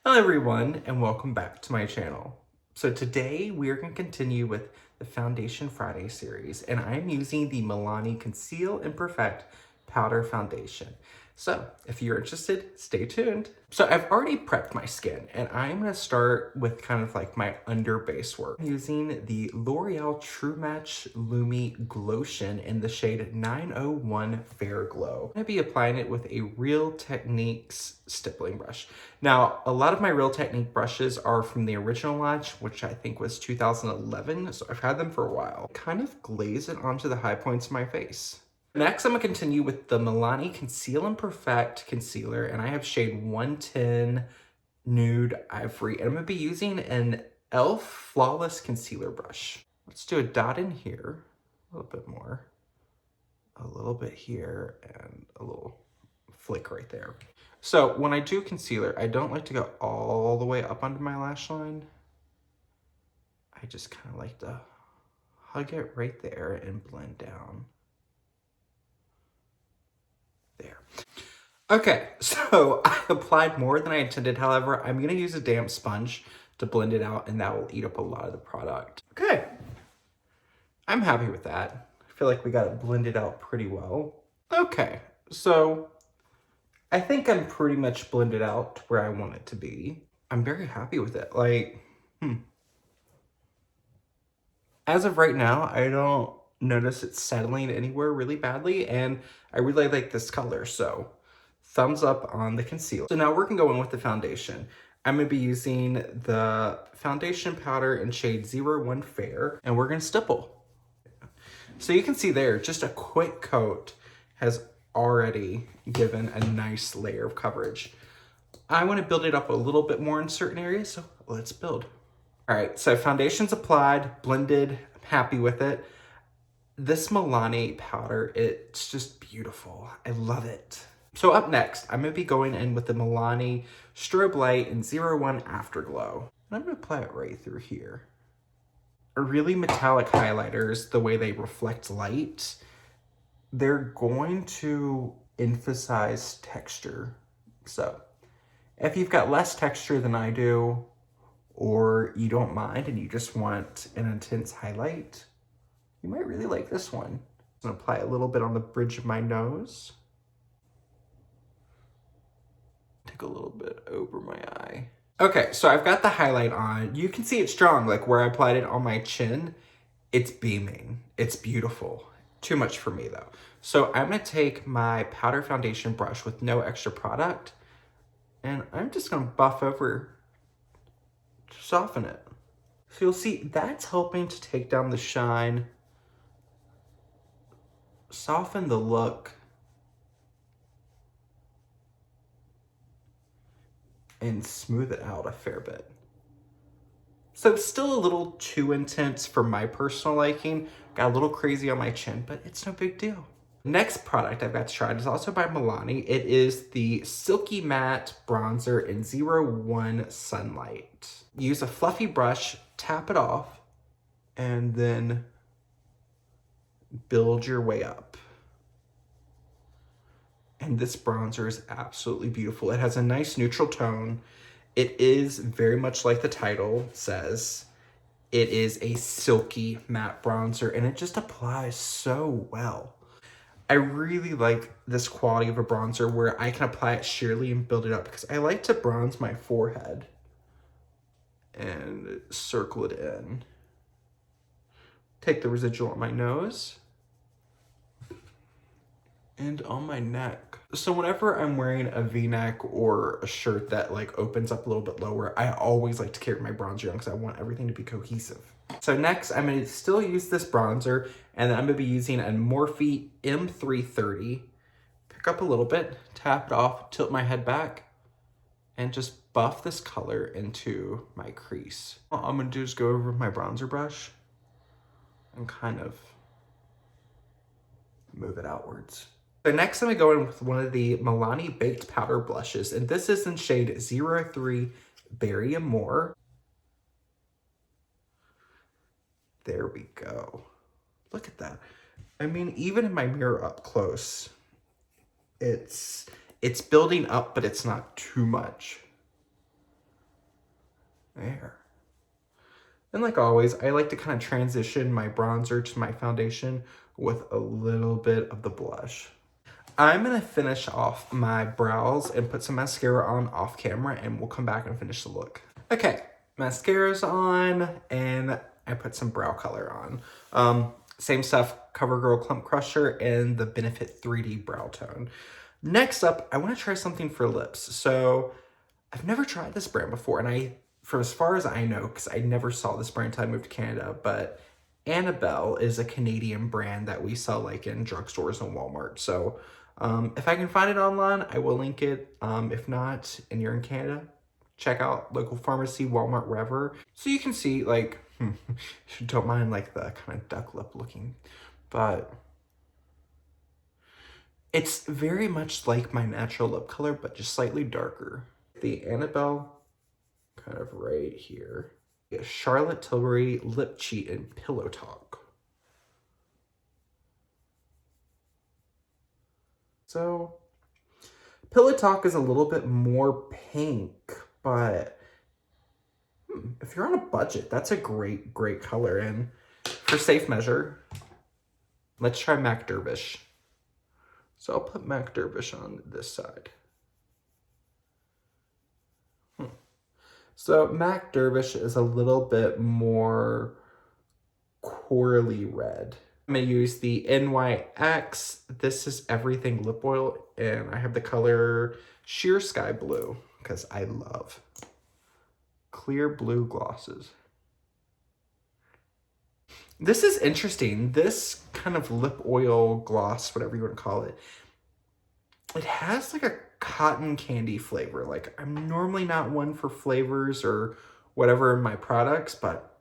Hello everyone and welcome back to my channel. So today we are going to continue with the Foundation Friday series and I'm using the Milani Conceal+Perfect Powder Foundation. So if you're interested, stay tuned. So I've already prepped my skin and I'm going to start with kind of like my under base work. I'm using the L'Oreal True Match Lumi Glotion in the shade 901 Fair Glow. I'm going to be applying it with a Real Techniques stippling brush. Now, a lot of my Real Technique brushes are from the original launch, which I think was 2011, so I've had them for a while. Kind of glaze it onto the high points of my face. Next, I'm going to continue with the Milani Conceal+Perfect Concealer, and I have shade 110 Nude Ivory, and I'm going to be using an e.l.f. Flawless Concealer brush. Let's do a dot in here, a little bit more, a little bit here, and a little flick right there. So when I do concealer, I don't like to go all the way up under my lash line. I just kind of like to hug it right there and blend down. There. Okay, so I applied more than I intended. However, I'm going to use a damp sponge to blend it out and that will eat up a lot of the product. Okay, I'm happy with that. I feel like we got it blended out pretty well. Okay, so I think I'm pretty much blended out to where I want it to be. I'm very happy with it. Like, As of right now, I don't notice it settling anywhere really badly, and I really like this color, so thumbs up on the concealer. So now we're gonna go in with the foundation. I'm gonna be using the foundation powder in shade 01 Fair, and we're gonna stipple. So you can see there, just a quick coat has already given a nice layer of coverage. I want to build it up a little bit more in certain areas, so let's build. All right, so foundation's applied, blended, I'm happy with it. This Milani powder, it's just beautiful. I love it. So up next, I'm gonna be going in with the Milani Strobelight in 01 Afterglow. And I'm gonna apply it right through here. Really metallic highlighters, the way they reflect light, they're going to emphasize texture. So if you've got less texture than I do, or you don't mind and you just want an intense highlight, you might really like this one. I'm gonna apply a little bit on the bridge of my nose. Take a little bit over my eye. Okay, so I've got the highlight on. You can see it's strong, like where I applied it on my chin, it's beaming. It's beautiful. Too much for me though. So I'm gonna take my powder foundation brush with no extra product, and I'm just gonna buff over to soften it. So you'll see that's helping to take down the shine, soften the look, and smooth it out a fair bit. So it's still a little too intense for my personal liking. Got a little crazy on my chin, but it's no big deal. Next product I've got to try is also by Milani. It is the Silky Matte Bronzer in 01 Sunlight. Use a fluffy brush, tap it off, and then build your way up. And this bronzer is absolutely beautiful. It has a nice neutral tone. It is very much like the title says. It is a silky matte bronzer and it just applies so well. I really like this quality of a bronzer where I can apply it sheerly and build it up because I like to bronze my forehead and circle it in. Take the residual on my nose and on my neck. So whenever I'm wearing a V-neck or a shirt that like opens up a little bit lower, I always like to carry my bronzer on because I want everything to be cohesive. So next, I'm gonna still use this bronzer and then I'm gonna be using a Morphe M330. Pick up a little bit, tap it off, tilt my head back, and just buff this color into my crease. All I'm gonna do is go over my bronzer brush and kind of move it outwards. So next I'm gonna go in with one of the Milani Baked Powder blushes, and this is in shade 03 Berry and More. There we go. Look at that. I mean, even in my mirror up close, it's building up, but it's not too much. There. And like always, I like to kind of transition my bronzer to my foundation with a little bit of the blush. I'm gonna finish off my brows and put some mascara on off camera, and we'll come back and finish the look. Okay, mascara's on, and I put some brow color on. Same stuff, CoverGirl Clump Crusher and the Benefit 3D Brow Tone. Next up, I wanna try something for lips. So I've never tried this brand before, and from as far as I know, because I never saw this brand until I moved to Canada, but Annabelle is a Canadian brand that we sell like in drugstores and Walmart. So if I can find it online, I will link it. If not, and you're in Canada, check out local pharmacy, Walmart, wherever. So you can see like, don't mind like the kind of duck lip looking, but it's very much like my natural lip color, but just slightly darker. The Annabelle kind of right here. Charlotte Tilbury Lip Cheat and Pillow Talk. So, Pillow Talk is a little bit more pink, but if you're on a budget, that's a great, great color. And for safe measure, let's try Mac Dervish. So I'll put Mac Dervish on this side. So Mac Dervish is a little bit more corally red. I'm gonna use the NYX. This is Everything Lip Oil, and I have the color Sheer Sky Blue, because I love clear blue glosses. This is interesting. This kind of lip oil gloss, whatever you want to call it, it has like a cotton candy flavor. Like, I'm normally not one for flavors or whatever in my products, but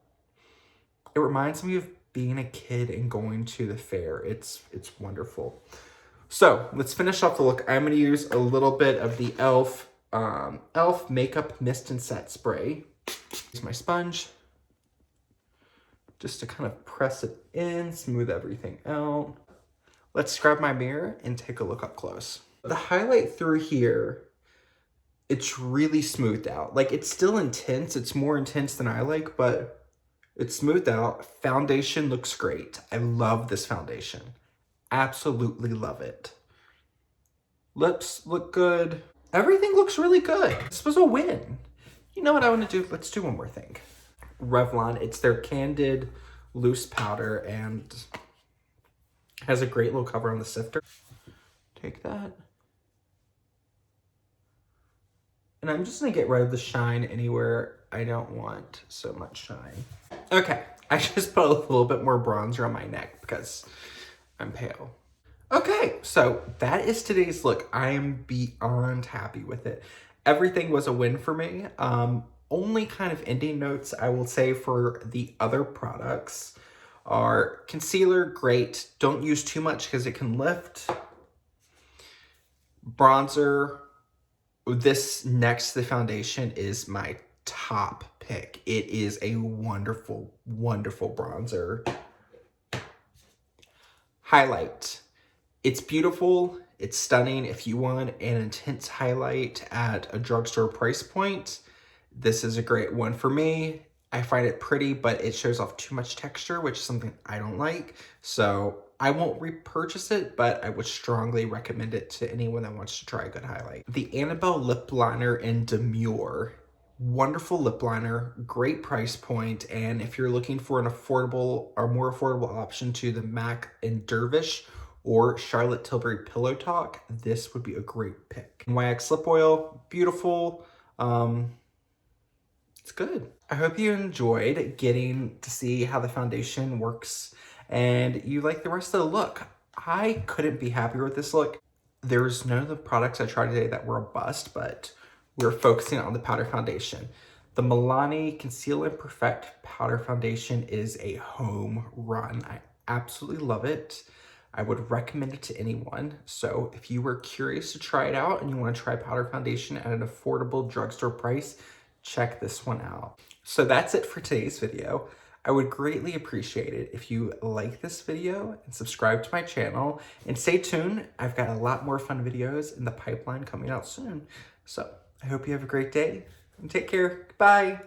it reminds me of being a kid and going to the fair. It's wonderful. So let's finish off the look. I'm going to use a little bit of the e.l.f. Makeup Mist and Set Spray. Use my sponge just to kind of press it in, smooth everything out. Let's grab my mirror and take a look up close. The highlight through here, it's really smoothed out. Like, it's still intense. It's more intense than I like, but it's smoothed out. Foundation looks great. I love this foundation. Absolutely love it. Lips look good. Everything looks really good. This was a win. You know what I want to do? Let's do one more thing. Revlon, it's their Candid Loose Powder, and has a great little cover on the sifter. Take that. And I'm just gonna get rid of the shine anywhere I don't want so much shine. Okay, I just put a little bit more bronzer on my neck because I'm pale. Okay, so that is today's look. I am beyond happy with it. Everything was a win for me. Only kind of ending notes I will say for the other products are concealer, great. Don't use too much because it can lift. Bronzer, this next to the foundation is my top pick. It is a wonderful, wonderful bronzer. Highlight. It's beautiful. It's stunning. If you want an intense highlight at a drugstore price point, this is a great one for me. I find it pretty, but it shows off too much texture, which is something I don't like. So I won't repurchase it, but I would strongly recommend it to anyone that wants to try a good highlight. The Annabelle Lip Liner in Demure. Wonderful lip liner, great price point, and if you're looking for an affordable or more affordable option to the MAC and Dervish or Charlotte Tilbury Pillow Talk, this would be a great pick. NYX Lip Oil, beautiful. It's good. I hope you enjoyed getting to see how the foundation works and you like the rest of the look. I couldn't be happier with this look. There's none of the products I tried today that were a bust, but we're focusing on the powder foundation. The Milani Conceal+Perfect powder foundation is a home run. I absolutely love it. I would recommend it to anyone. So if you were curious to try it out and you want to try powder foundation at an affordable drugstore price, check this one out. So that's it for today's video. I would greatly appreciate it if you like this video and subscribe to my channel, and stay tuned. I've got a lot more fun videos in the pipeline coming out soon. So I hope you have a great day and take care. Bye.